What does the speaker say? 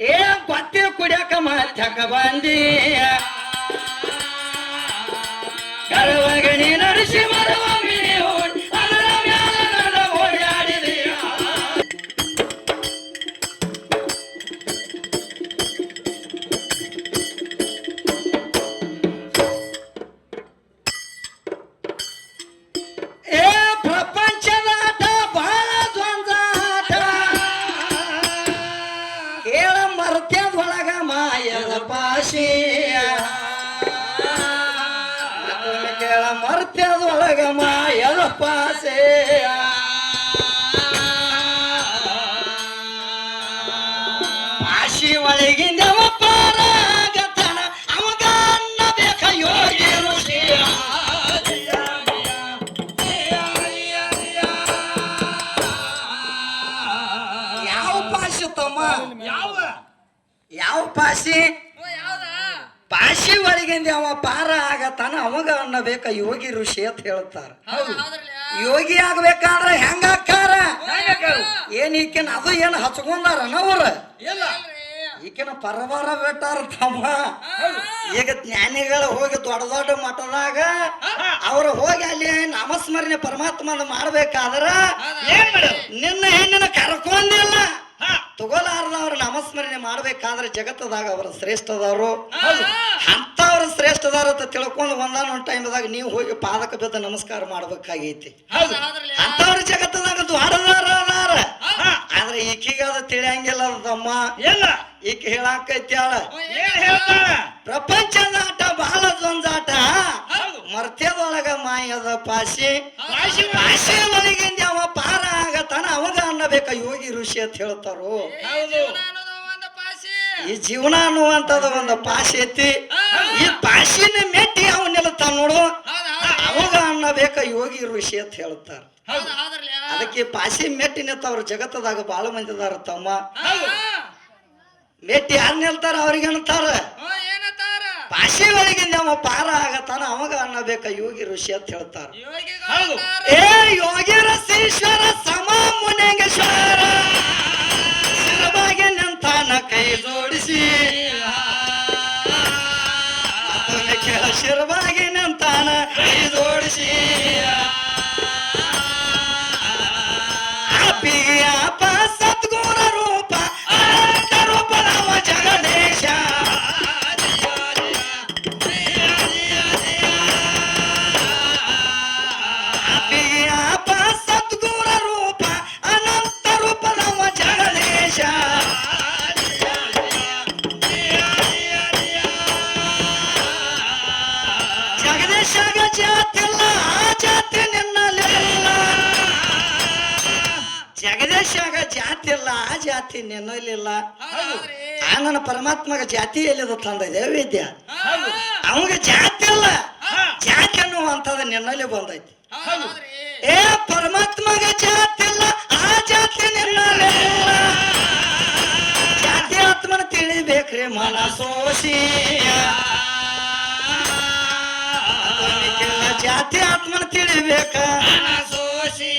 ಏ ಬತ್ತಿ ಕುಡಿಯಕ ಮತ್ಯಕ ಬಂದಿ ಗರ್ವಗಣಿ ನರಸಿ ಮರವ ಮಿನಿ ಓಡಿ ಅದರ ಮ್ಯಾಲ ನನ್ನ ಓಡಾಡಿದೀಯ ಏ ಪ್ರಪಂಚದ ಆಟ ಬಹಳ ದ್ವಂದ್ವಾಟ ಕೇಳ ಮರ್ತ್ಯದೊಳಗ ಮಾಯದ ಪಾಶಿ ಕೇಳ ಮರ್ತ್ಯದೊಳಗ ಮಾಯದ ಪಾಸೆ ಪಾಶಿ ಒಳಗಿಂದವ ಪಾರಾಗತನ ಅವಾಗ ಅನ್ನಬೇಕ ಯೋಗಿ ಋಷಿಯ ಯಾವ ಪಾಶಿ ತಮ್ಮ ಯಾವ ಪಾಶಿ ಪಾಶಿ ಒಳಗಿಂದ ಅವ ಪಾರ ಆಗತಾನ ಅವಾಗ ಅನ್ನಬೇಕ ಯೋಗಿ ಋಷಿ ಅಂತ ಹೇಳ್ತಾರ ಯೋಗಿ ಆಗ್ಬೇಕಾದ್ರ ಹೆಂಗ ಅಕ್ಕಾರ ಏನ್ ಈಕಿನ ಅದು ಏನ್ ಹಚ್ಕೊಂಡಾರನ ಅವ್ರ ಈಕಿನ ಪರವಾರ ಬಿಟ್ಟಾರ ತಮ್ಮ ಈಗ ಜ್ಞಾನಿಗಳು ಹೋಗಿ ದೊಡ್ಡ ದೊಡ್ಡ ಮಠದಾಗ ಅವ್ರು ಹೋಗಿ ಅಲ್ಲಿ ನಾಮಸ್ಮರಣೆ ಪರಮಾತ್ಮನ ಮಾಡ್ಬೇಕಾದ್ರ ನಿನ್ನ ಹೆಣ್ಣಿನ ಕರ್ಕೊಂಡಿಲ್ಲ ತಗೋಲಾರ್ದವ್ರ ನಾಮಸ್ಮರಣೆ ಮಾಡ್ಬೇಕಾದ್ರೆ ಜಗತ್ತದಾಗ ಅವ್ರ ಶ್ರೇಷ್ಠದವ್ರು ಅಂತವ್ರ ಶ್ರೇಷ್ಠದಾರ ಅಂತ ತಿಳ್ಕೊಂಡು ಒಂದಾನೊಂದು ಟೈಮ್ದಾಗ ನೀವು ಹೋಗಿ ಪಾದಕ ಬಿದ್ದ ನಮಸ್ಕಾರ ಮಾಡ್ಬೇಕಾಗೈತಿ ಅಂತವ್ರ ಜಗತ್ತದಾಗ ದ್ವಾಡದಾರ ಅದಾರ ಆದ್ರೆ ಈಕಿಗ ಅದ ತಿಳಿಯಂಗಿಲ್ಲ ತಮ್ಮ ಈಕೆ ಹೇಳಾಕೈತಿ ಪ್ರಪಂಚದ ಆಟ ಬಹಳ ದ್ವಂದ್ವಾಟ ಮರ್ತ್ಯದೊಳಗ ಮಾಯದ ಪಾಶಿ ಪಾಶಿ ಒಳಗಿಂದ ಅವ ಪಾರ ಆಗತಾನ ಅವಾಗ ಅನ್ನಬೇಕ ಯೋಗಿ ಋಷಿ ಅಂತ ಹೇಳ್ತಾರು ಈ ಜೀವನ ಅನ್ನುವಂಥದ್ದು ಒಂದು ಪಾಶಿ ಐತಿ ಈ ಪಾಶಿನ ಮೆಟ್ಟಿ ಅವನ್ನೆಲ್ಲತಾನ ನೋಡು ಅವಾಗ ಅನ್ನಬೇಕ ಯೋಗಿ ಋಷಿ ಅಂತ ಹೇಳ್ತಾರ ಅದಕ್ಕೆ ಪಾಶಿ ಮೆಟ್ಟಿ ನಿಂತವ್ರ ಜಗತ್ತದಾಗ ಬಾಳ ಮಂದಿ ಅದಾರ ತಮ್ಮ ಮೆಟ್ಟಿ ಯಾರು ನಿಲ್ತಾರ ಅವ್ರಿಗೆ ಅನ್ನತಾರ ಪಾಶಿ ಒಳಗಿಂದ ಅವ ಪಾರ ಆಗತಾನ ಅವಾಗ ಅನ್ನಬೇಕ ಯೋಗಿ ಋಷಿ ಅಂತ ಹೇಳ್ತಾರ ಏ ಯೋಗಿ ರಸೀಶ್ವರ ಸಮ ಮುನೇಶ್ವರ ಶಿರಬಾಗಿ ನಿಂತಾನ ಕೈ ಜೋಡಿಸಿ ಕೇಳ ಶಿರಬಾಗಿ ನಿಂತಾನ ಕೈ ಜೋಡಿಸಿ ಅಪ್ಪ ಸದ್ಗುಣ ರೂಪ ಅನಂತ ರೂಪದವ ಜಗದೇಶ ಅಪ್ಪ ಸದ್ಗುಣ ರೂಪ ಅನಂತ ರೂಪದವ ಜಗದೇಶ ಜಗದೇಶಾಗ ಜಾತಿಲ್ಲ ಆ ಜಾತಿ ನಿನ್ನಲ್ಲಿಲ್ಲ ಜಗದೇಶಾಗ ಜಾತಿ ಇಲ್ಲ ಆ ಜಾತಿ ನಿನ್ನಲ್ಲಿಲ್ಲ ಆ ನನ್ನ ಪರಮಾತ್ಮಗ ಜಾತಿ ಎಲ್ಲಿದ ತಂದಿದೆ ವಿದ್ಯ ಅವಾಗ ಜಾತಿ ಇಲ್ಲ ಜಾತಿ ಅನ್ನುವಂಥದ್ದು ನಿನ್ನಲ್ಲಿ ಬಂದೈತಿ ಏ ಪರಮಾತ್ಮಗ ಜಾತಿ ಇಲ್ಲ ಆ ಜಾತಿ ನಿನ್ನಲ್ಲಿಲ್ಲ ಜಾತಿ ಆತ್ಮನ ತಿಳಿಬೇಕ್ರಿ ಮನಸೋಸಿ ಜಾತಿ ಆತ್ಮನ ತಿಳಿಬೇಕ ಮನಸೋಸಿ